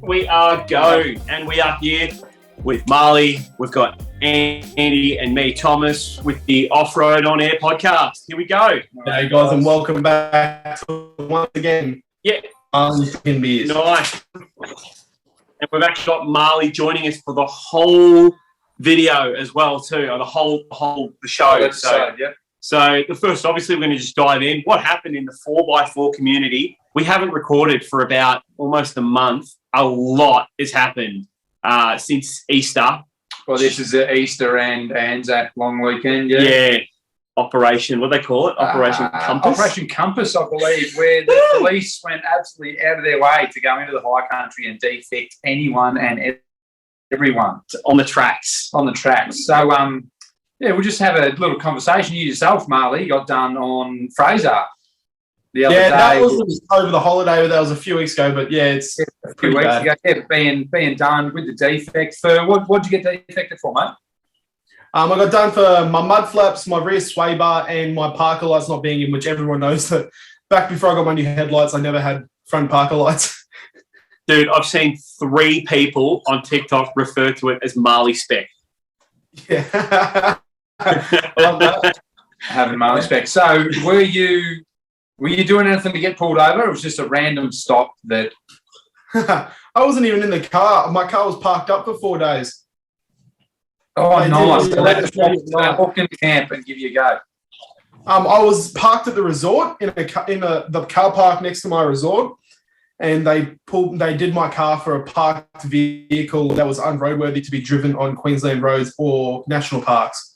We are go, and we are here with Marley. We've got Andy and me, Thomas, with the Offroad OnAIR podcast. Here we go. Hey guys, and welcome back once again. Yeah, beers. Nice. And we've actually got Marley joining us for the whole video as well too, or the show. So the first, obviously, we're going to just dive in. What happened in the 4x4 community? We haven't recorded for about almost a month. A lot has happened since Easter. Well, this is the Easter and Anzac long weekend, yeah? Yeah. Operation, what do they call it? Operation Compass? Operation Compass, I believe, where the police went absolutely out of their way to go into the high country and defect anyone and everyone. On the tracks. On the tracks. So, yeah, we'll just have a little conversation. You yourself, Marley, got done on Fraser the other day. That was over the holiday. That was a few weeks ago, but yeah, it's a few weeks ago. Yeah, being done with the defect. For what did you get defected for, mate? I got done for my mud flaps, my rear sway bar, and my parker lights not being in, which everyone knows that back before I got my new headlights, I never had front parker lights. Dude, I've seen 3 people on TikTok refer to it as Marley Spec. Yeah. Love that. Having Marley Spec. So were you doing anything to get pulled over? Or it was just a random stop that... I wasn't even in the car. My car was parked up for 4 days. Oh, nice. I walked into camp and give you a go. I was parked at the resort in the car park next to my resort, and they did my car for a parked vehicle that was unroadworthy to be driven on Queensland roads or national parks.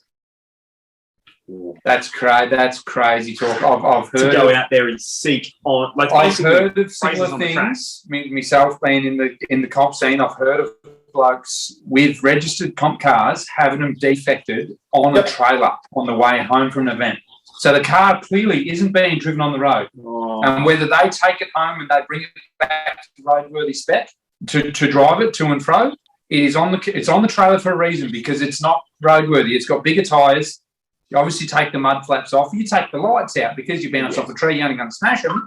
That's crazy talk. I've heard to go out there and seek on. Like I've heard of similar things. Myself being in the comp scene, I've heard of blokes with registered comp cars having them defected on a trailer on the way home from an event. So the car clearly isn't being driven on the road. Oh. And whether they take it home and they bring it back to roadworthy spec to drive it to and fro, it's on the trailer for a reason, because it's not roadworthy. It's got bigger tyres. You obviously take the mud flaps off. You take the lights out because you bounce off a tree. You're only going to smash them.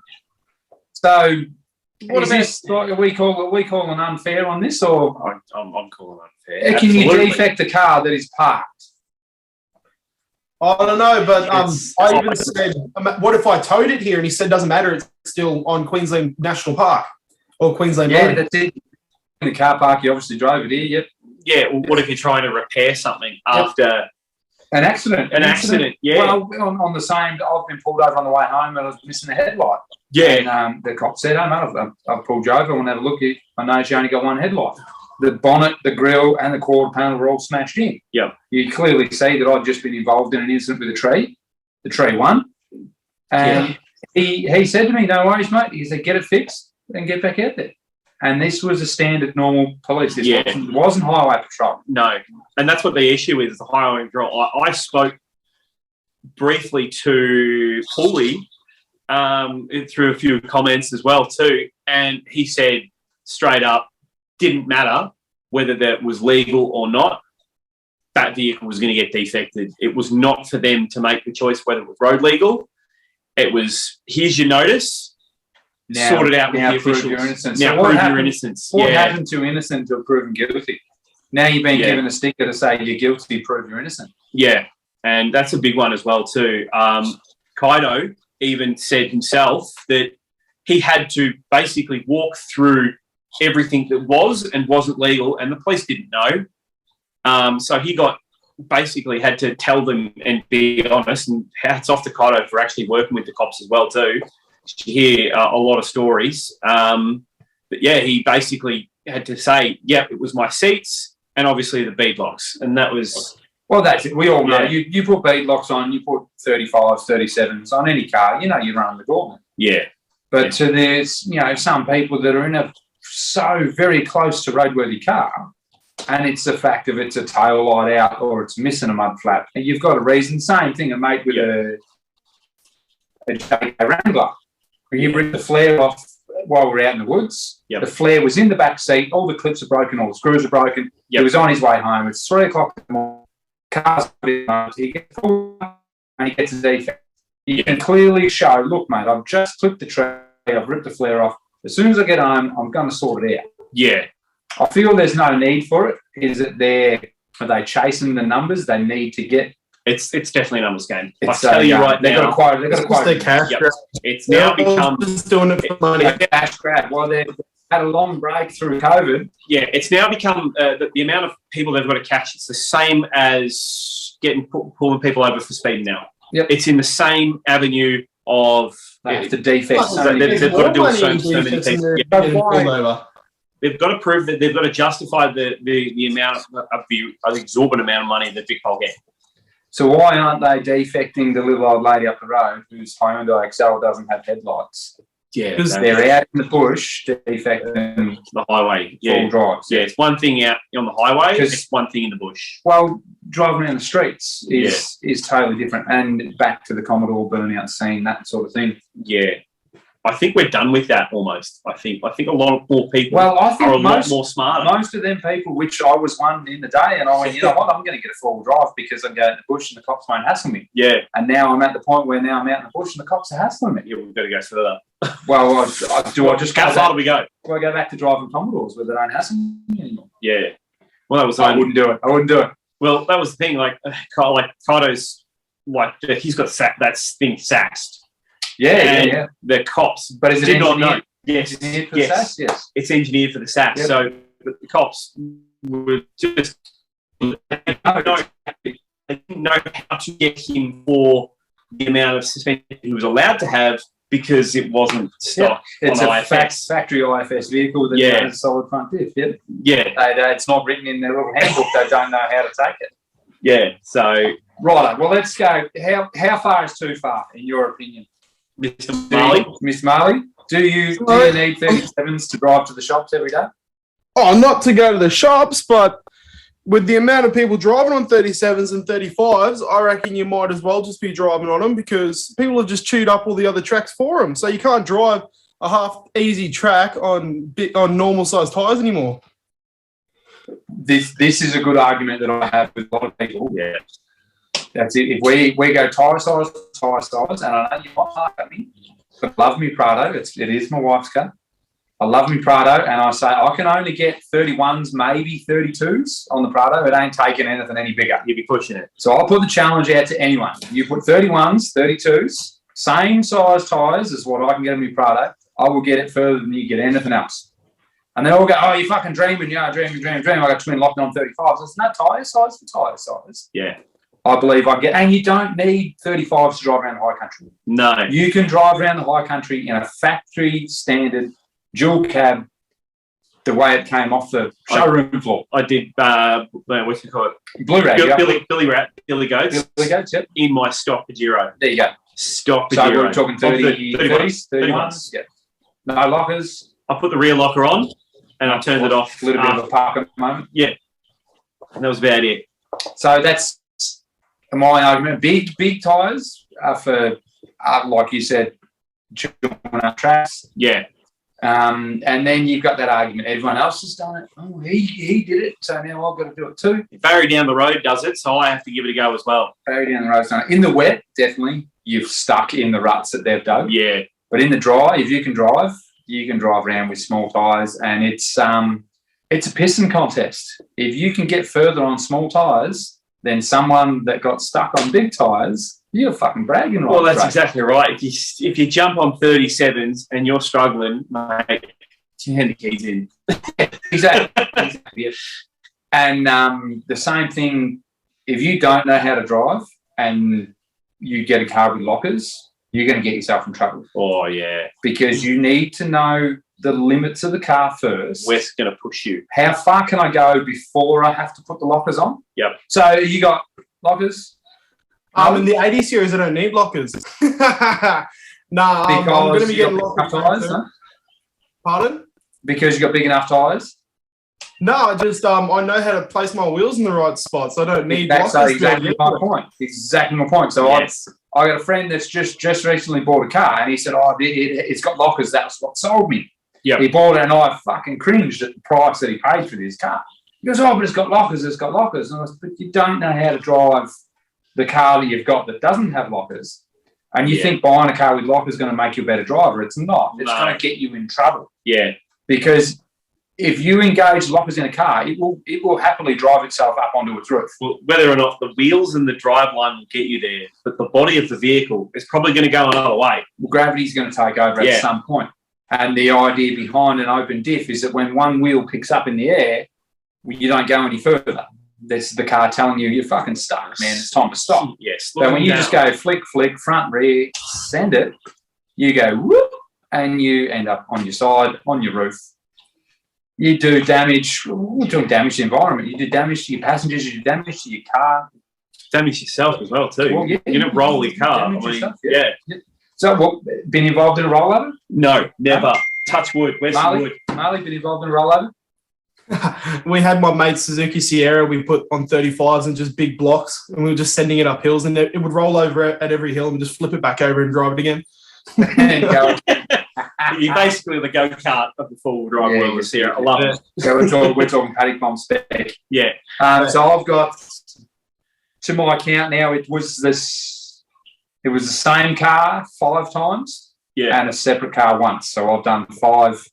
So, are we calling unfair on this, or I'm calling unfair? Can you defect a car that is parked? I don't know, but I even said, what if I towed it here? And he said, doesn't matter. It's still on Queensland National Park or Queensland Road. Yeah, that's it. In the car park, you obviously drove it here. Yep. Yeah. Well, what if you're trying to repair something after? An accident. Yeah. Well, on the same, I've been pulled over on the way home and I was missing a headlight. Yeah. And the cop said, "Oh, mate, I've pulled you over. I want to have a look. I know you only got one headlight. The bonnet, the grille, and the quarter panel were all smashed in. Yeah. You clearly see that I'd just been involved in an incident with a tree. The tree won. And he said to me, "No worries, mate." He said, "Get it fixed and get back out there." And this was a standard normal police. This wasn't highway patrol. No. And that's what the issue is, the highway patrol. I spoke briefly to Paulie through a few comments as well too, and he said straight up, didn't matter whether that was legal or not, that vehicle was going to get defected. It was not for them to make the choice whether it was road legal. It was, here's your notice. Now, sort it out with the officials. Your innocence. Now prove your innocence. What happened to innocent to proven guilty? Now you've been given a sticker to say you're guilty, prove you're innocent. Yeah, and that's a big one as well too. Kaido even said himself that he had to basically walk through everything that was and wasn't legal, and the police didn't know. So he had to tell them and be honest, and hats off to Kaido for actually working with the cops as well too. You hear a lot of stories. But yeah, he basically had to say, it was my seats and obviously the bead locks. And that was... Well, that's it. We all know. You put bead locks on, you put 35s, 37s on any car, you're running the gauntlet. Yeah. But there's, some people that are in so very close to roadworthy car, and it's the fact of it's a tail light out or it's missing a mud flap. And you've got a reason. Same thing, a mate with a JK Wrangler. You ripped the flare off while we're out in the woods. Yep. The flare was in the back seat. All the clips are broken. All the screws are broken. He was on his way home. It's 3 o'clock in the morning. Car's he gets pulled and he gets a defect. You can clearly show, look, mate, I've just clipped the tray. I've ripped the flare off. As soon as I get home, I'm going to sort it out. Yeah. I feel there's no need for it. Is it are they chasing the numbers they need to get? It's definitely a numbers game. I tell you right they've now. They've got to quote their cash grab. It's now become just doing it for money. a cash grab. Well, they've had a long break through COVID. Yeah, it's now become the amount of people they've got to catch. It's the same as pulling people over for speed now. Yep. It's in the same avenue of They have to defect. they've got to do it so many people. They've got to prove that they've got to justify the amount of the exorbitant amount of money that Vic will get. So why aren't they defecting the little old lady up the road whose Hyundai Excel doesn't have headlights? Yeah, because they're out in the bush defecting the highway. Full drives. Yeah, it's one thing out on the highway. It's one thing in the bush. Well, driving around the streets is totally different, and back to the Commodore burnout scene, that sort of thing. Yeah. I think we're done with that almost. I think a lot more people I think are a lot more smarter. Most of them people, which I was one in the day, and I went, you know what, I'm going to get a four-wheel drive because I'm going in the bush and the cops won't hassle me. Yeah. And now I'm at the point where now I'm out in the bush and the cops are hassling me. Yeah, we've got to go further. Well, how far do we go? Do I go back to driving Commodores where they don't hassle me anymore? Yeah. Well, that was. I wouldn't do it. Well, that was the thing. Like Kaito's, he's got that thing saxed. Yeah. The cops, but is it did not know. Yes, yes, it's engineered for the sax. Yep. So the cops were just they didn't know how to get him for the amount of suspension he was allowed to have because it wasn't stock. Yeah. It's on a factory IFS vehicle that has a solid front diff. Yep. Yeah, it's not written in their little handbook. They don't know how to take it. Yeah. So right. Well, let's go. How far is too far, in your opinion? Mr. Marley? Miss Marley, do you need 37s to drive to the shops every day? Oh, not to go to the shops, but with the amount of people driving on 37s and 35s, I reckon you might as well just be driving on them because people have just chewed up all the other tracks for them. So you can't drive a half-easy track on normal-sized tyres anymore. This is a good argument that I have with a lot of people. Yeah. That's it. If we go tyre size, and I know you might laugh at me, but I love me Prado. It is my wife's car. I love me Prado, and I say I can only get 31s, maybe 32s on the Prado. It ain't taking anything any bigger. You'd be pushing it. So I'll put the challenge out to anyone. You put 31s, 32s, same size tyres as what I can get on my Prado. I will get it further than you get anything else. And they all go, oh, you're fucking dreaming. Yeah, dreaming. I got twin locked on 35s. There's no tyre size for tyre size. Yeah. I believe I get, and you don't need 35s to drive around the high country. No. You can drive around the high country in a factory standard dual cab, the way it came off the showroom floor. I did, what's it called? Blu-ray. Billy Goats. Billy Goats, yep. In my stock Pajero. There you go. Stock Pajero. So we're talking 30s, 31s. Yeah. No lockers. I put the rear locker on and I turned it off. A little bit of a park moment. Yeah. And that was about it. So that's my argument. Big tyres are for, like you said, children up tracks. Yeah. And then you've got that argument. Everyone else has done it. Oh, he did it, so now I've got to do it too. Barry down the road does it, so I have to give it a go as well. Barry down the road's done it. In the wet, definitely, you've stuck in the ruts that they've dug. Yeah. But in the dry, if you can drive around with small tyres, and it's a pissing contest. If you can get further on small tyres than someone that got stuck on big tyres, you're fucking bragging rights. Well, that's exactly right. If you jump on 37s and you're struggling, mate, hand the keys in. Exactly. Yeah. And the same thing, if you don't know how to drive and you get a car with lockers, you're going to get yourself in trouble. Oh, yeah. Because you need to know the limits of the car first. Where's going to push you? How far can I go before I have to put the lockers on? Yep. So you got lockers? In the 80 series, I don't need lockers. I'm going to be getting lockers. Tyres, huh? Pardon? Because you got big enough tyres? No, I just I know how to place my wheels in the right spots. I don't need lockers. That's exactly my point. Exactly my point. So yes. I got a friend that's just recently bought a car, and he said, "Oh, it's got lockers. That's what sold me." Yeah. He bought it, and I fucking cringed at the price that he paid for this car. He goes, "Oh, but it's got lockers. It's got lockers." And I said, "But you don't know how to drive the car that you've got that doesn't have lockers, and you think buying a car with lockers is going to make you a better driver. It's not. It's going to get you in trouble." Yeah. Because if you engage lockers in a car, it will happily drive itself up onto its roof. Well, whether or not the wheels and the driveline will get you there, but the body of the vehicle is probably going to go another way. Well, gravity's going to take over at some point. And the idea behind an open diff is that when one wheel picks up in the air, you don't go any further. That's the car telling you, you're fucking stuck, man. It's time to stop. Yes. So when you just go flick, flick, front, rear, send it, you go whoop, and you end up on your side, on your roof. You do damage. You're doing damage to the environment. You do damage to your passengers. You do damage to your car. Damage yourself as well, too. Well, yeah, you don't roll your car. Yourself, yeah. So, what, been involved in a rollover? No, never. Touch wood. Where's the wood? Marley, been involved in a rollover? We had my mate Suzuki Sierra we put on 35s and just big blocks, and we were just sending it up hills, and it would roll over at every hill and just flip it back over and drive it again. You're basically the go-kart of the four-wheel drive world, Sierra. I love it. So we're talking paddock bomb spec. Yeah. So I've got, to my account now, it was the same car 5 times and a separate car once. So I've done 5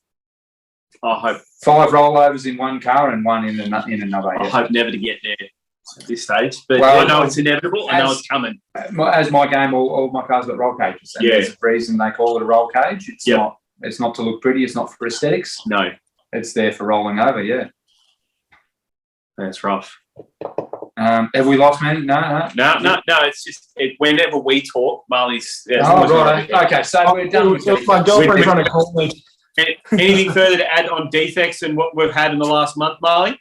rollovers in one car and one in another. I hope never to get there at this stage, but I know it's inevitable. I know it's coming. As my game, all my cars got roll cages. And there's a reason they call it a roll cage. It's not to look pretty. It's not for aesthetics. No. It's there for rolling over, That's rough. Have we lost Manny? No. It's just whenever we talk, Marley's. Right. Okay, so we're done. My girlfriend's trying to call me. Anything further to add on defects and what we've had in the last month, Marley?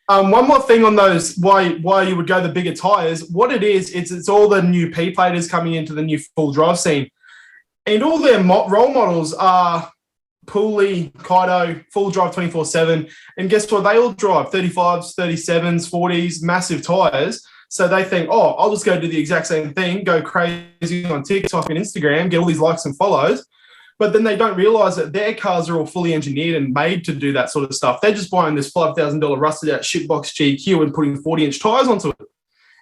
One more thing on those, why you would go the bigger tyres. What it is, it's all the new P-platers coming into the new full drive scene. And all their role models are Pooley, Kaido, full drive 24/7. And guess what? They all drive 35s, 37s, 40s, massive tyres. So they think, I'll just go do the exact same thing, go crazy on TikTok and Instagram, get all these likes and follows. But then they don't realise that their cars are all fully engineered and made to do that sort of stuff. They're just buying this $5,000 rusted out shitbox GQ and putting 40-inch tyres onto it.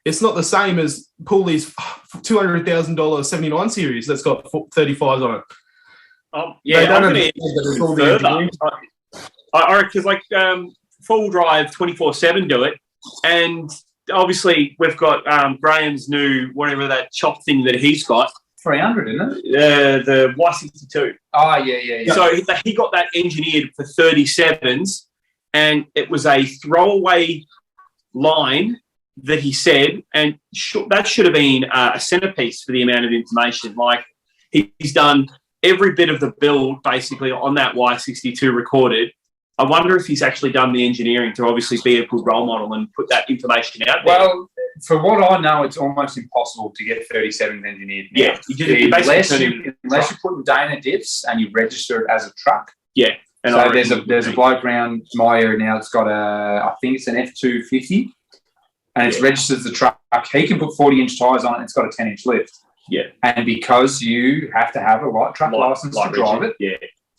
It's not the same as Pooley's $200,000 79 series that's got 35s on it. I'm going to further. I reckon like full drive 24/7 do it, and obviously we've got Graham's new whatever that chop thing that he's got. 300, isn't it? The Y62. Oh, yeah. So he got that engineered for 37s, and it was a throwaway line that he said, and that should have been a centerpiece for the amount of information. Like, he's done every bit of the build basically on that Y62 recorded. I wonder if he's actually done the engineering to obviously be a good role model and put that information out there. Well, for what I know, it's almost impossible to get 37s engineered now. Yeah, unless you're putting Dana diffs and you register it as a truck. Yeah. And so there's a bloke around my area now. It's got I think it's an F250, and it's registered as a truck. He can put 40-inch tyres on it. And it's got a 10-inch lift. Yeah. And because you have to have a light truck license to drive it,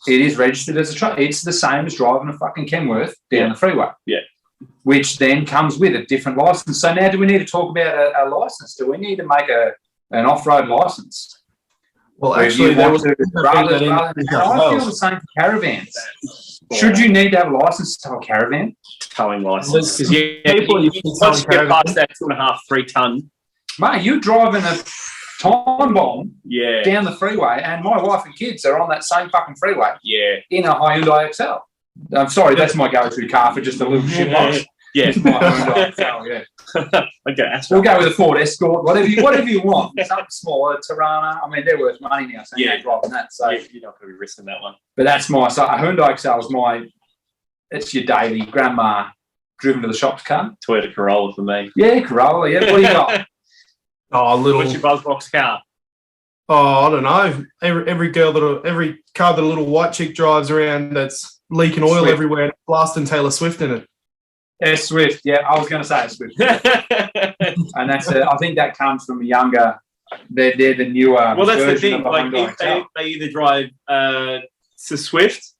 it is registered as a truck. It's the same as driving a fucking Kenworth down the freeway. Yeah. Which then comes with a different license. So now, do we need to talk about a license? Do we need to make an off-road license? Well, actually, I feel the same for caravans. Should you need to have a license to tow a caravan? Towing license. Because once you get past that 2.5, 3 ton. Mate, you're driving a time bomb down the freeway, and my wife and kids are on that same fucking freeway in a Hyundai XL. I'm sorry, that's my go-to car for just a little shit box. Yeah. My Hyundai XL, Okay, we'll go with a Ford Escort, whatever you want. Something smaller, Tirana. I mean, they're worth money now, so you're driving that. So you're not going to be risking that one. But that's a Hyundai XL is it's your daily grandma driven to the shops car. Toyota Corolla for me. Yeah, Corolla, yeah. What do you got? What's your buzzbox car? I don't know. Every car that a little white chick drives around that's leaking oil everywhere and blasting Taylor Swift in it. Yeah, Swift. Yeah, I was going to say Swift. And that's I think that comes from a younger. They're the newer. Well, that's the thing. Like they either drive the Swift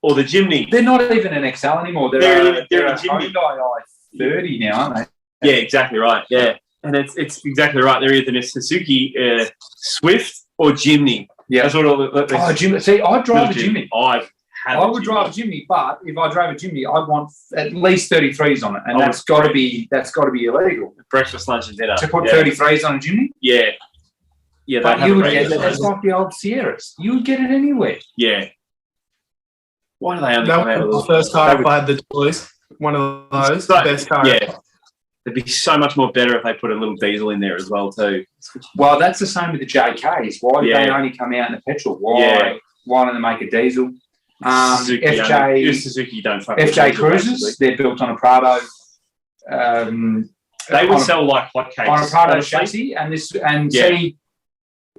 or the Jimny. They're not even an XL anymore. They're a Jimny. Hyundai i30 now, aren't they? Yeah, exactly right. Yeah. And it's exactly right. They're either a Suzuki Swift or Jimny. Yeah. That's what all the Jimny. See, I drive a Jimny. I I would drive a Jimny, but if I drove a Jimny, I'd want at least 33s on it, and that's got to be illegal. Breakfast, lunch, and dinner To put 33s on a Jimny. Yeah. Yeah, but you would get that. That's like the old Sierras. You would get it anywhere. Yeah. Why do they only that come out with was the first car if I had the choice? One of those, the best car. Yeah. It'd be so much more better if they put a little diesel in there as well too. Well, that's the same with the JKs. Why do they only come out in the petrol? Why don't they make a diesel? Suzuki don't fuck with FJ diesel, Cruisers, basically. they're built on a Prado. They would sell like hotcakes on a Prado chassis, see,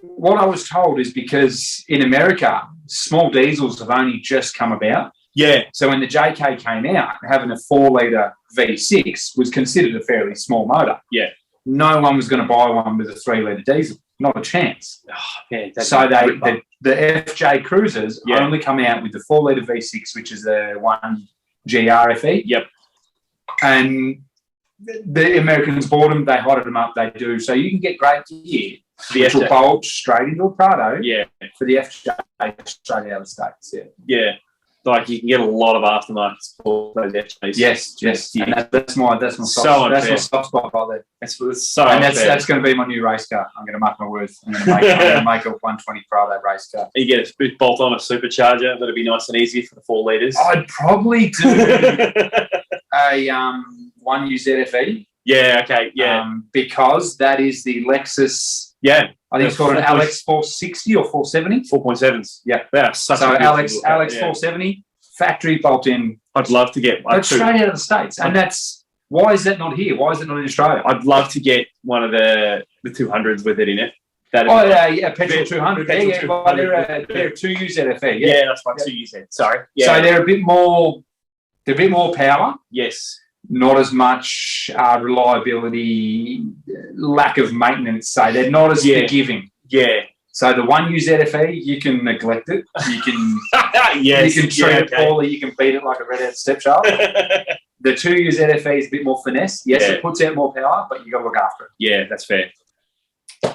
what I was told is because in America, small diesels have only just come about. Yeah. So when the JK came out, having a 4-litre V6 was considered a fairly small motor. Yeah. No one was going to buy one with a 3-litre diesel. Not a chance. Oh, yeah, so the FJ Cruisers only come out with the 4-litre V6, which is the 1 GRFE. Yep. And the Americans bought them, they hotted them up, they do. So you can get great gear. Which will bolt straight into a Prado for the FJ straight out of the States. Yeah. Yeah. Like you can get a lot of aftermarket for those FJs. Yes. And that's my soft spot right there. That's so unfair. That's going to be my new race car. I'm going to mark my words. I'm going to make a 120 Prado race car. You get a bolt on a supercharger. That'll be nice and easy for the 4 litres. I'd probably do a 1U ZFE. Yeah. Okay. Yeah. Because that is the Lexus. Yeah. I think it's called an Alex 460 or 470. 4.7s. Yeah. So Alex 470, factory bolt in. I'd love to get one. That's straight out of the States. And that's, why is that not here? Why is it not in Australia? I'd love to get one of the 200s with it in it. Petrol 200. They're 2U ZFE. Yeah, that's right. 2U Z. Sorry. Yeah. So they're a bit more power. Yes. Not as much reliability, lack of maintenance. So they're not as forgiving. Yeah. So the 1U ZFE, you can neglect it. You can you can treat it poorly. You can beat it like a red-out step shaft. The 2U ZFE is a bit more finesse. Yes, it puts out more power, but you got to look after it. Yeah, that's fair.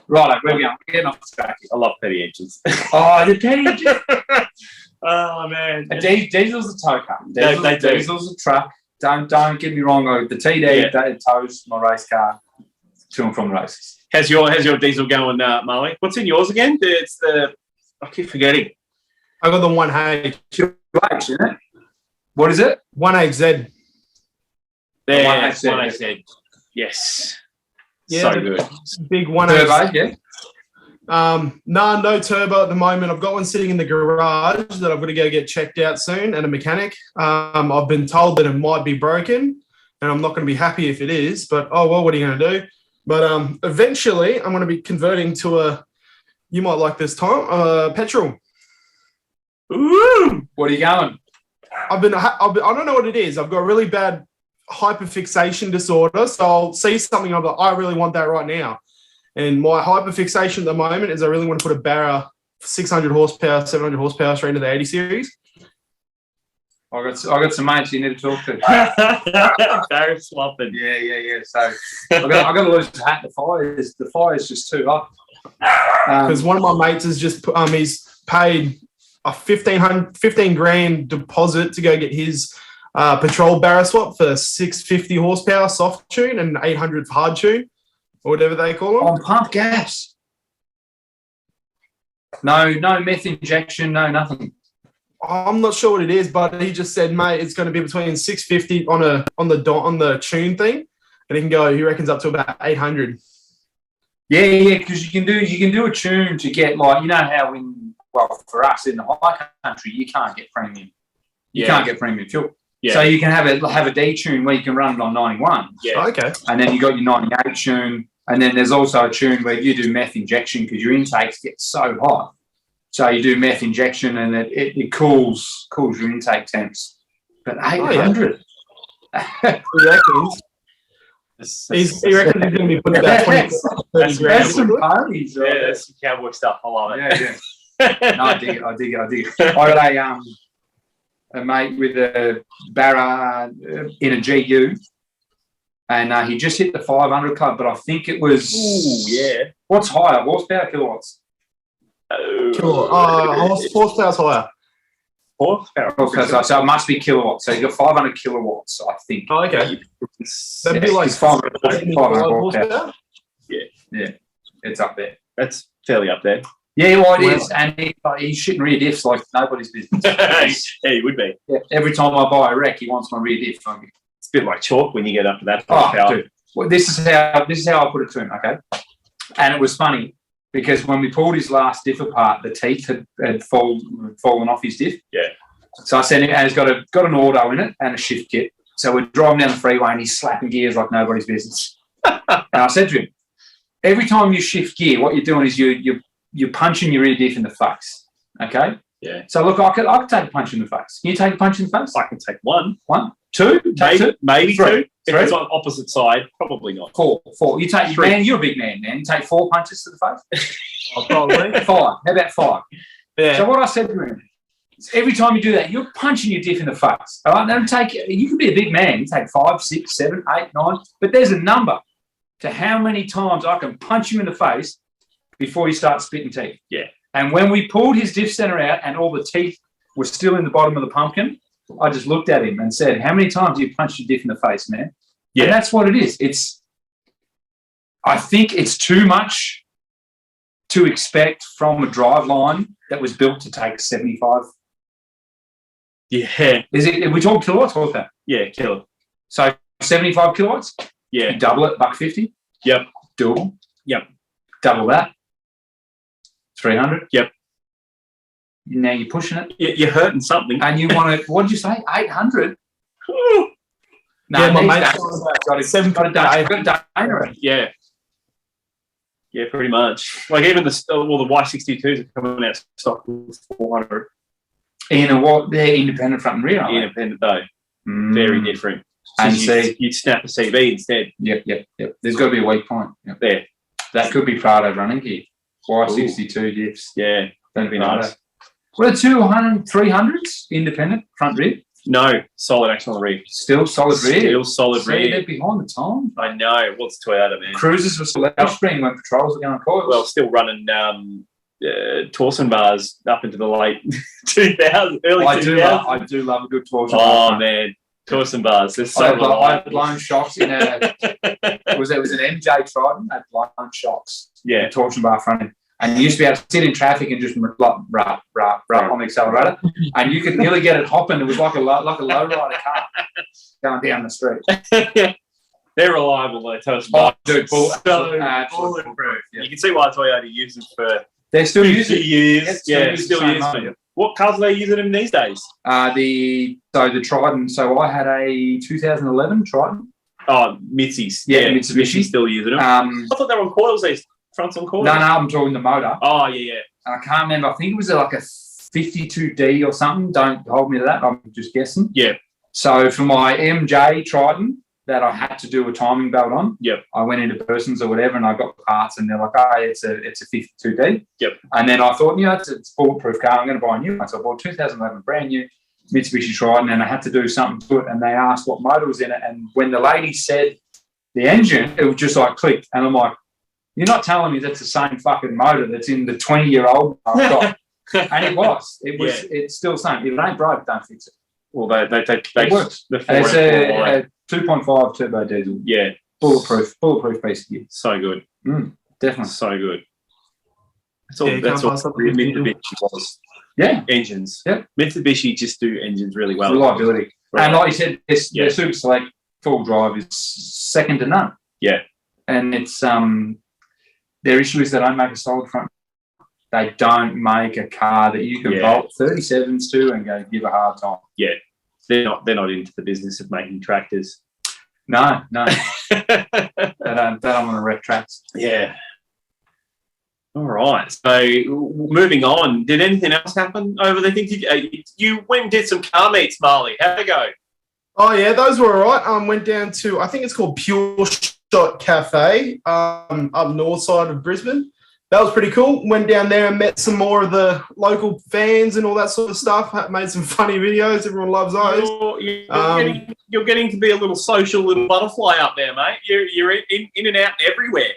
Right, where are we going? We're getting off the track here. I love petty engines. The petty engines. Oh man, diesel's a tow car. Diesel's a truck. Don't get me wrong. The TD that tows my race car to and from the races. How's your diesel going, Marley? What's in yours again? It's the I keep forgetting. I got the 1H. 2H, isn't it? What is it? 1HZ. There, 1HZ. Yes. Yeah, so good. Big 1H. Turbo, yeah. No turbo at the moment. I've got one sitting in the garage that I've got to go get checked out soon at a mechanic. I've been told that it might be broken, and I'm not going to be happy if it is, but oh well, what are you going to do? But eventually I'm going to be converting to you might like this time, petrol. Ooh! What are you going? I don't know what it is. I've got a really bad hyperfixation disorder, so I'll see something I'm like, I really want that right now. And my hyperfixation at the moment is I really want to put a Barra 600 horsepower, 700 horsepower straight into the 80 series. I got some mates you need to talk to. Barra swapping. Yeah. So I got to lose the hat. The fire's just too hot. Because one of my mates has just he's paid a 15 grand deposit to go get his Patrol Barra swap for 650 horsepower soft tune and 800 hard tune. Or whatever they call them. On pump gas. No meth injection, no nothing. I'm not sure what it is, but he just said, mate, it's going to be between 650 on the tune thing, and he reckons up to about 800. Yeah, because you can do a tune to get how for us in the high country you can't get premium. You can't get premium fuel. Yeah. So you can have a D tune where you can run it on 91. Yeah. Okay. And then you got your 98 tune. And then there's also a tune where you do meth injection because your intakes get so hot. So you do meth injection and it cools your intake temps. But 800. He reckons he's going to be putting about 20, 30 grand. That's some parties. Yeah, that's some cowboy stuff. I love it. Yeah. No, I dig it. I got a mate with a Barra in a GU. And he just hit the 500 club, but I think it was... Ooh, yeah. What's higher, horsepower, kilowatts? Horsepower's higher. horsepower. So it must be kilowatts. So you got 500 kilowatts, I think. Oh, okay. That'd be like 500 horsepower. Yeah, it's up there. That's fairly up there. Yeah, well, it is. And he's shitting rear diffs like nobody's business. Yeah, he would be. Yeah. Every time I buy a wreck, he wants my rear diff. It's a bit like chalk when you get up to that. Dude. Well, this is how I put it to him, okay? And it was funny because when we pulled his last diff apart, the teeth had fallen off his diff. Yeah. So I said, and it's got an auto in it and a shift kit. So we're driving down the freeway and he's slapping gears like nobody's business. And I said to him, every time you shift gear, what you're doing is you're punching your rear diff in the face. Okay? Yeah. So look, I could take a punch in the face. Can you take a punch in the face? I can take one. One? Two? Maybe Three. two. If it's on opposite side, probably not. Four. You take three. Man, you're a big man. You take 4 punches to the face. Probably 5. How about 5? Yeah. So what I said to him is, every time you do that, you're punching your diff in the face. All right, don't take. You could be a big man. You take 5, 6, 7, 8, 9, but there's a number to how many times I can punch you in the face before you start spitting teeth. Yeah. And when we pulled his diff center out and all the teeth were still in the bottom of the pumpkin, I just looked at him and said, "How many times have you punched your diff in the face, man?" Yeah, and that's what it is. I think it's too much to expect from a driveline that was built to take 75. Yeah. Is it? We talk kilowatts or that? Yeah, killer. So 75 kilowatts. Yeah. You double it, $150. Yep. Doable. Yep. Double that. 300. Yep. Now you're pushing it. You're hurting something. And you want to, what did you say? 800? No, yeah, my mate's got a Yeah. Yeah, pretty much. Like even the Y62s are coming out stock with 400. In what? They're independent front and rear, aren't they? Independent though. Very different. So And you'd snap a CB instead. Yep. There's got to be a weak point. Yep. There. That could be Prado running gear. Y62 diffs. Yeah, that'd be nice. What are 200, 300s independent front rear? No, solid axle on the rear. Still solid rear. Still solid rear. They're behind the time. I know. What's Toyota, man? Cruisers were still out spring when patrols were going coils. Well, still running torsion bars up into the late 2000s, early 2000s. I do love a good torsion bar. bar. Man, torsion bars. They're so I had blown shocks in it was an MJ Trident. I had blown shocks. Yeah. In torsion bar front end. And you used to be able to sit in traffic and just rah on the accelerator, and you could nearly get it hopping. It was like a low rider car going down the street. They're reliable, though. Torsion bars. Dude, bulletproof. Yeah. You can see why Toyota uses them for they're still 50 using years. Yeah, still using them. What cars are they using them these days? The Trident. So I had a 2011 Trident. Oh, Mitsubishi. Yeah, Mitsubishi still using them. I thought they were on coils. These fronts on coils. No, I'm talking the motor. Oh, yeah. And I can't remember. I think it was like a 52D or something. Don't hold me to that. I'm just guessing. Yeah. So for my MJ Trident that I had to do a timing belt on, yep. I went into Persons or whatever, and I got parts, and they're like, "Oh, it's a 52D." Yep. And then I thought, it's a bulletproof car. I'm going to buy a new one. So I bought 2011 brand new Mitsubishi Trident, and I had to do something to it. And they asked what motor was in it, and when the lady said the engine, it was just like clicked, and I'm like, "You're not telling me that's the same fucking motor that's in the 20-year-old I've got?" And it was. It's still the same. If it ain't broke, don't fix it. Well, they it works. It's a 2.5 turbo diesel. Yeah. Bulletproof piece of gear. So good. Definitely. So good. That's all Mitsubishi was. Yeah. Engines. Yep. Mitsubishi just do engines really well. Reliability. And like you said, their Super Select full drive is second to none. Yeah. And it's their issue is they don't make a solid front. They don't make a car that you can bolt 37s to and go give a hard time. Yeah. They're not into the business of making tractors. No. They don't want to wreck tracks. Yeah. All right. So moving on, did anything else happen over there? You went and did some car meets, Marley. How'd it go? Oh yeah, those were all right. Went down to, I think it's called Pure Shot Cafe, up north side of Brisbane. That was pretty cool. Went down there and met some more of the local fans and all that sort of stuff. Made some funny videos. Everyone loves those. You're getting to be a little social little butterfly up there, mate. You're in and out and everywhere.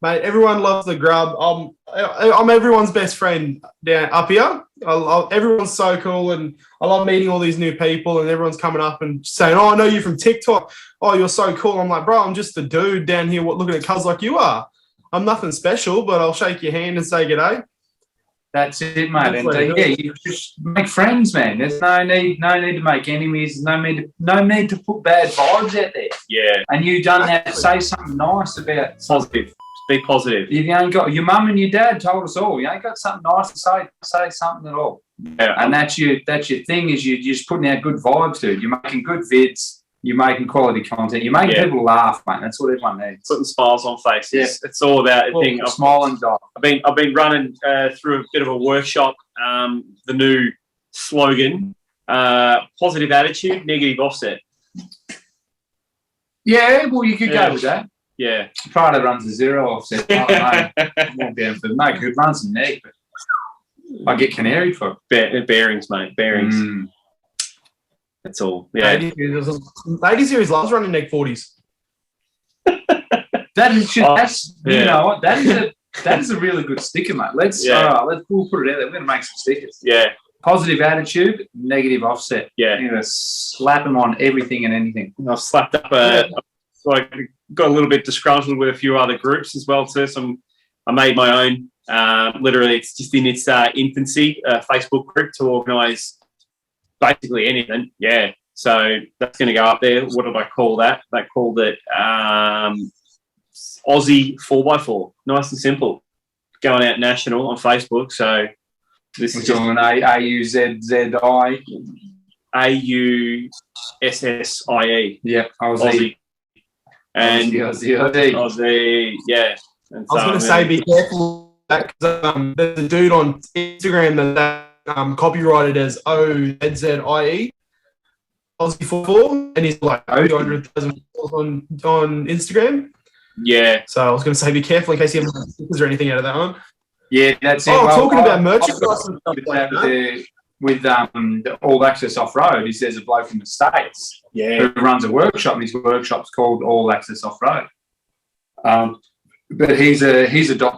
Mate, everyone loves the grub. I'm everyone's best friend down up here. Everyone's so cool, and I love meeting all these new people, and everyone's coming up and saying, "Oh, I know you from TikTok. Oh, you're so cool." I'm like, "Bro, I'm just a dude down here looking at cars like you are. I'm nothing special, but I'll shake your hand and say g'day." That's it, mate. And yeah, you just make friends, man. There's no need to make enemies. No need to put bad vibes out there. Yeah. And you done that. Say something nice about Positive. Be positive. If you ain't got your mum and your dad told us all. You ain't got something nice to say something at all. Yeah. And that's your thing. Is you're just putting out good vibes, dude. You're making good vids. You're making quality content. You're making people laugh, mate. That's what everyone needs. Putting smiles on faces. Yeah. It's all about a thing. Smile and die. I've been running through a bit of a workshop. The new slogan: positive attitude, negative offset. Yeah, well, you could go with that. Yeah. Prada runs a 0 offset. I don't know. Down for no good runs and neg, but I get canary for bearings, mate. Bearings. That's all. Yeah. 80 series loves running neg 40s. That's you know what? That is a really good sticker, mate. We'll put it out there. We're gonna make some stickers. Yeah. Positive attitude, negative offset. Yeah. You're gonna slap them on everything and anything. I've slapped up so I got a little bit disgruntled with a few other groups as well too. So I made my own. Literally, it's just in its infancy. Facebook group to organise basically anything. Yeah. So that's going to go up there. What did I call that? They called it Aussie 4x4. Nice and simple. Going out national on Facebook. So this is doing AUZZI. AUSSIE. Yeah, Aussie. And Aussie. Yeah. And I was going to say, be careful because there's a dude on Instagram that copyrighted as OZZIE, Aussie 44, and he's like 200,000 on Instagram. Yeah. So I was going to say, be careful in case you have stickers or anything out of that one. Yeah, that's it. Oh, talking about merchandise and stuff like that. With the All Access Offroad, he says a bloke in the States who runs a workshop, and his workshop's called All Access Offroad. But he's a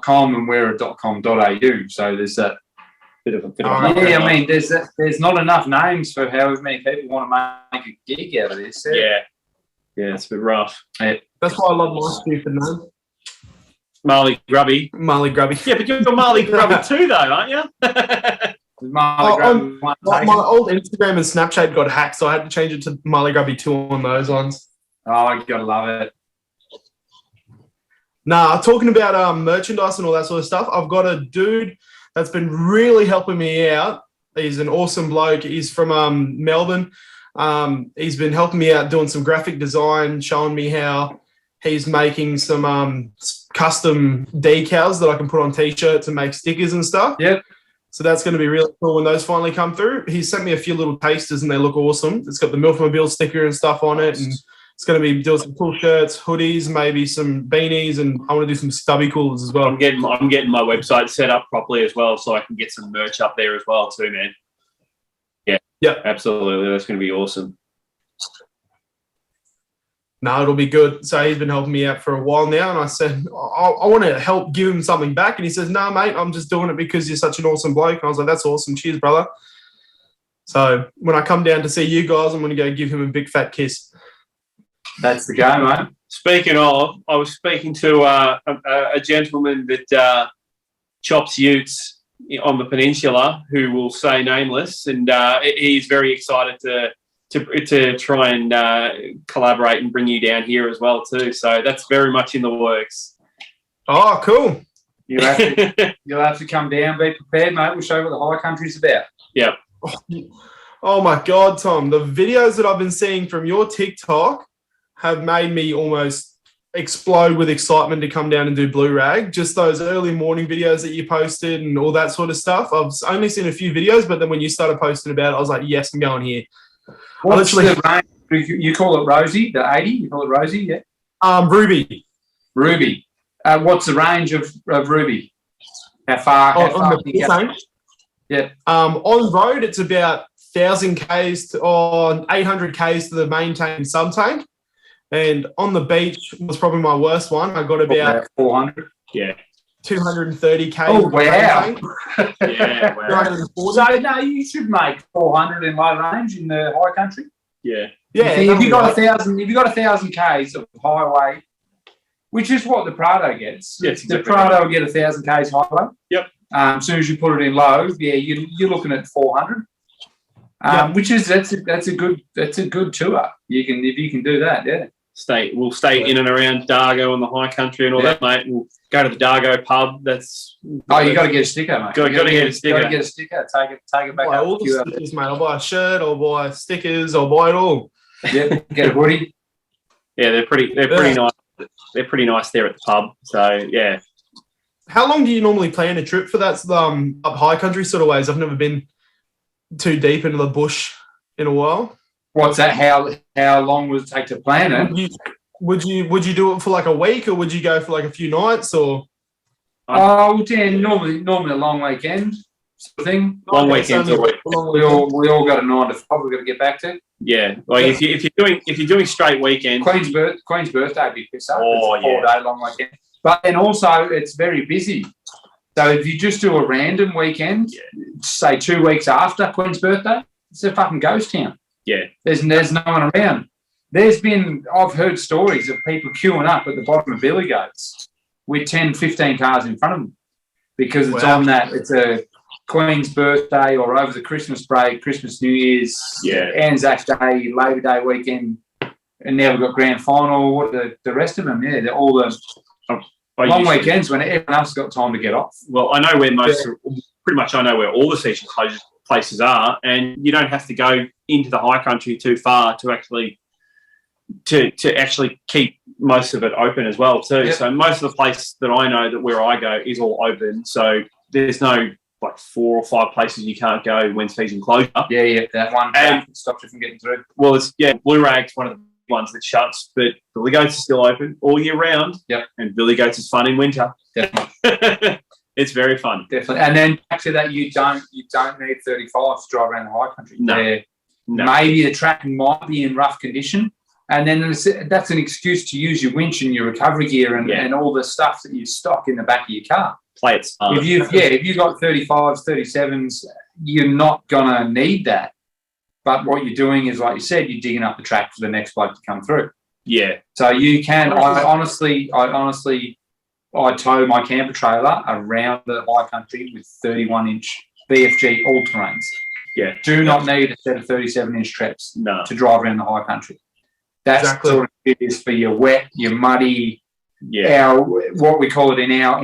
.com and we're a .com.au, so there's that bit of a I mean, there's not enough names for however many people want to make a gig out of this. Yeah, it's a bit rough. Yeah. That's why I love my stupid name. Marley Grubby. Yeah, but you're Marley Grubby too, though, aren't you? My old Instagram and Snapchat got hacked, so I had to change it to Marley Grubby 2 on those ones. Oh, you gotta love it. Nah, talking about merchandise and all that sort of stuff, I've got a dude that's been really helping me out. He's an awesome bloke. He's from Melbourne. He's been helping me out doing some graphic design, showing me how he's making some custom decals that I can put on T-shirts and make stickers and stuff. Yep. So that's going to be really cool when those finally come through. He sent me a few little tasters and they look awesome. It's got the Milfmobile sticker and stuff on it, and it's going to be doing some cool shirts, hoodies, maybe some beanies, and I want to do some stubby coolers as well. I'm getting my website set up properly as well, so I can get some merch up there as well too, man. Yeah, absolutely. That's going to be awesome. No, it'll be good. So he's been helping me out for a while now, and I said, I want to help give him something back. And he says, no, mate, I'm just doing it because you're such an awesome bloke. And I was like, that's awesome. Cheers, brother. So when I come down to see you guys, I'm going to go give him a big fat kiss. That's the go, mate. Speaking of, I was speaking to a gentleman that chops utes on the peninsula who will stay nameless, and he's very excited to try and collaborate and bring you down here as well too. So that's very much in the works. Oh, cool. You'll have to come down, be prepared, mate. We'll show you what the high country's about. Yeah. Oh my God, Tom. The videos that I've been seeing from your TikTok have made me almost explode with excitement to come down and do Blue Rag. Just those early morning videos that you posted and all that sort of stuff. I've only seen a few videos, but then when you started posting about it, I was like, yes, I'm going here. What's the range? You call it Rosie, the 80? You call it Rosie, yeah? Ruby. Ruby. What's the range of Ruby? How far can you go? Yeah. On road, it's about 1,000 Ks or 800 Ks to the maintain sub tank. And on the beach was probably my worst one. I got about 400. Yeah. 230k. Oh, wow. Yeah, wow. 240. So, no, you should make 400 in low range in the high country. Yeah. Yeah, If you got 1,000, if you got 1,000 k's of highway, which is what the Prado gets. Yes, The exactly. Prado will get 1,000 k's highway. Yep. As soon as you put it in low, yeah, you're looking at 400. Which is that's a good tour. If you can do that, yeah. We'll stay in and around Dargo and the high country and all that, mate. We'll go to the Dargo pub. You got to get a sticker, mate. Got to get a sticker. Got to get a sticker. Take it back Buy up. all the stickers, mate. I'll buy a shirt, I'll buy stickers, I'll buy it all. Yeah, get a hoodie. Yeah, they're pretty nice. They're pretty nice there at the pub. So yeah. How long do you normally plan a trip for that up high country sort of ways? I've never been too deep into the bush in a while. What's that? How long would it take to plan it? Would you do it for like a week, or would you go for like a few nights, or? Oh, yeah, normally a long weekend sort of thing. Long weekends a week. We all got a 9 to 5. We've got to get back to. Yeah, like if you're doing straight weekends. Queen's birthday would be piss up. Oh, it's a 4-day long weekend. But then also it's very busy. So if you just do a random weekend, say 2 weeks after Queen's birthday, it's a fucking ghost town. Yeah. There's no one around. I've heard stories of people queuing up at the bottom of Billy Goats with 10, 15 cars in front of them because it's on that. It's a Queen's birthday or over the Christmas break, Christmas, New Year's, Anzac Day, Labor Day weekend, and now we've got grand final. The rest of them, they're all the long weekends when everyone else has got time to get off. Well, I know where pretty much I know where all the season closure places are, and you don't have to go into the high country too far to actually keep most of it open as well too. Yep. So most of the place that I know that where I go is all open. So there's no like 4 or 5 places you can't go when season closure. Yeah, that one stops you from getting through. Well, Blue Rag's one of the ones that shuts, but Billy Goats is still open all year round. Yep. And Billy Goats is fun in winter. Definitely. It's very fun. Definitely. And then back to that, you don't need 35 to drive around the high country. No. Maybe the track might be in rough condition. And then that's an excuse to use your winch and your recovery gear and all the stuff that you stock in the back of your car. Play it smart. If you've got 35s, 37s, you're not going to need that. But what you're doing is, like you said, you're digging up the track for the next bloke to come through. Yeah. So you can. I honestly tow my camper trailer around the high country with 31-inch BFG all-terrains. Yeah. Do not need a set of 37-inch treps to drive around the high country. That's sort of it is for your wet, your muddy. Yeah. What we call it in our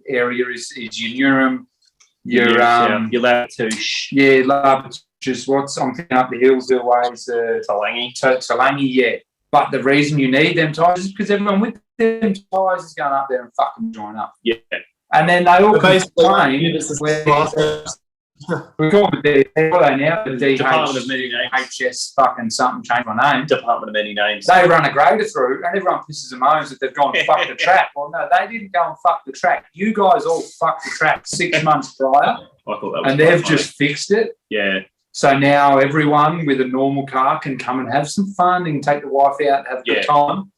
area is your Nurum, your Labatouche. Yeah, Labatouche. What's I'm thinking up the Hillsville ways, Talangi, yeah. But the reason you need them tyres is because everyone with them tyres is going up there and fucking join up. Yeah. And then they all complain. We call it what are they now? The Department of Many Names. HS fucking something, change my name. Department of Many Names. They run a grader through and everyone pisses and moans that they've gone and fucked the track. Well, no, they didn't go and fuck the track. You guys all fucked the track 6 months prior. I thought that was and they've just fixed it. Yeah. So now everyone with a normal car can come and have some fun. They can take the wife out and have a good time.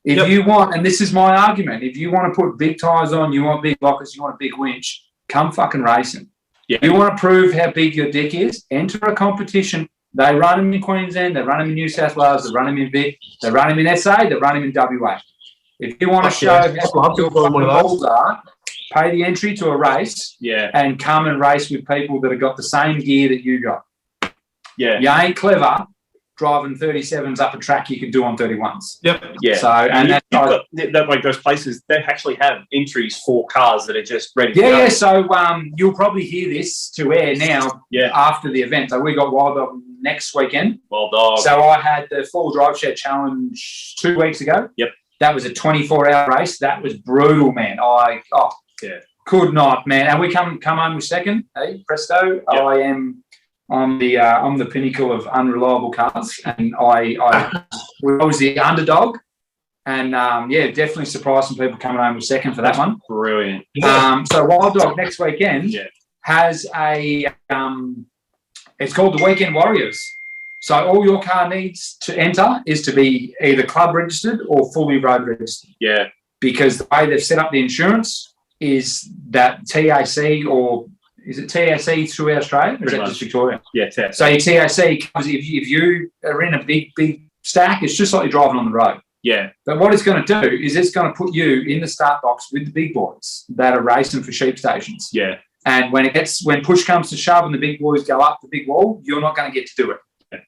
If you want, and this is my argument, if you want to put big tyres on, you want big lockers, you want a big winch, come fucking racing. Yeah. You want to prove how big your dick is, enter a competition. They run them in Queensland, they run them in New South Wales, they run them in Vic, they run them in SA, they run them in WA. If you want to show how big your balls are, pay the entry to a race and come and race with people that have got the same gear that you got. Yeah. You ain't clever driving 37s up a track you can do on 31s. Yep. Yeah. So, and you've got like those places that actually have entries for cars that are just ready to go. Yeah. So you'll probably hear this to air now after the event. So we got Wild Dog next weekend. Wild Dog. So I had the Full Drive Shed Challenge 2 weeks ago. Yep. That was a 24-hour race. That was brutal, man. Could not, man. And we come home with second. Hey, presto. Yep. I'm the pinnacle of unreliable cars, and I was the underdog, and definitely surprised some people coming home with second for that one. Brilliant. So Wild Dog next weekend has a it's called the Weekend Warriors. So all your car needs to enter is to be either club registered or fully road registered. Yeah. Because the way they've set up the insurance, is that TAC, or is it TAC throughout Australia? Or is that just Victoria? Yeah, TAC. So your TAC covers if you are in a big stack, it's just like you're driving on the road. Yeah. But what it's going to do is it's going to put you in the start box with the big boys that are racing for sheep stations. Yeah. And when push comes to shove and the big boys go up the big wall, you're not going to get to do it,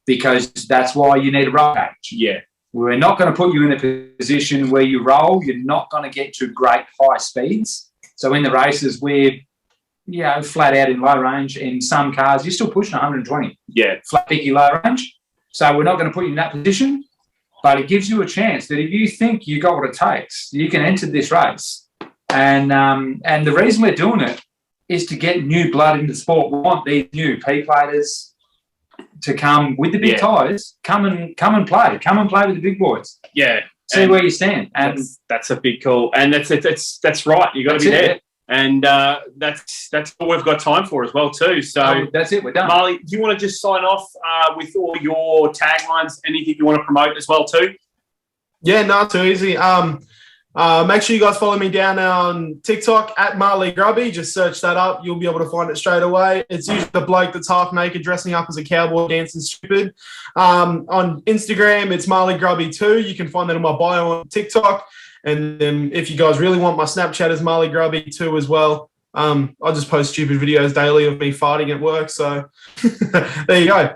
because that's why you need a roll cage. Yeah. We're not going to put you in a position where you roll. You're not going to get to great high speeds. So in the races, we're flat out in low range. In some cars, you're still pushing 120. Yeah. Flat picky low range. So we're not going to put you in that position. But it gives you a chance that if you think you got what it takes, you can enter this race. And the reason we're doing it is to get new blood into the sport. We want these new P-platers to come with the big tyres, come and play. Come and play with the big boys. Yeah. See where you stand. And that's a big call. And that's right. You've got to be there. And that's all we've got time for as well too. So that's it. We're done. Marley, do you want to just sign off with all your taglines? Anything you want to promote as well too? Yeah, not too easy. Make sure you guys follow me down on TikTok at Marley Grubby. Just search that up. You'll be able to find it straight away. It's usually the bloke that's half naked dressing up as a cowboy dancing stupid. On Instagram, it's Marley Grubby 2. You can find that in my bio on TikTok. And then if you guys really want, my Snapchat is Marley Grubby 2 as well. I just post stupid videos daily of me farting at work. So there you go.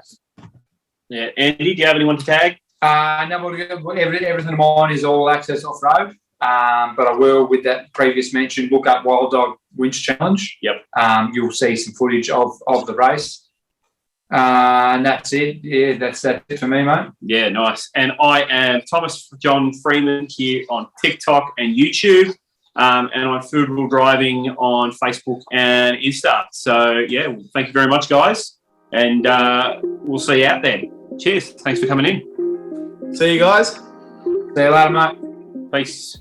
Yeah. Andy, do you have anyone to tag? No, everything of mine is all access off-road. But I will, with that previous mention, look up Wild Dog Winch Challenge. Yep. You'll see some footage of the race. And that's it. Yeah, that's it for me, mate. Yeah, nice. And I am Thomas John Freeman here on TikTok and YouTube. And I'm Food Wheel Driving on Facebook and Insta. So, yeah, thank you very much, guys. And we'll see you out there. Cheers. Thanks for coming in. See you guys. See you later, mate. Peace.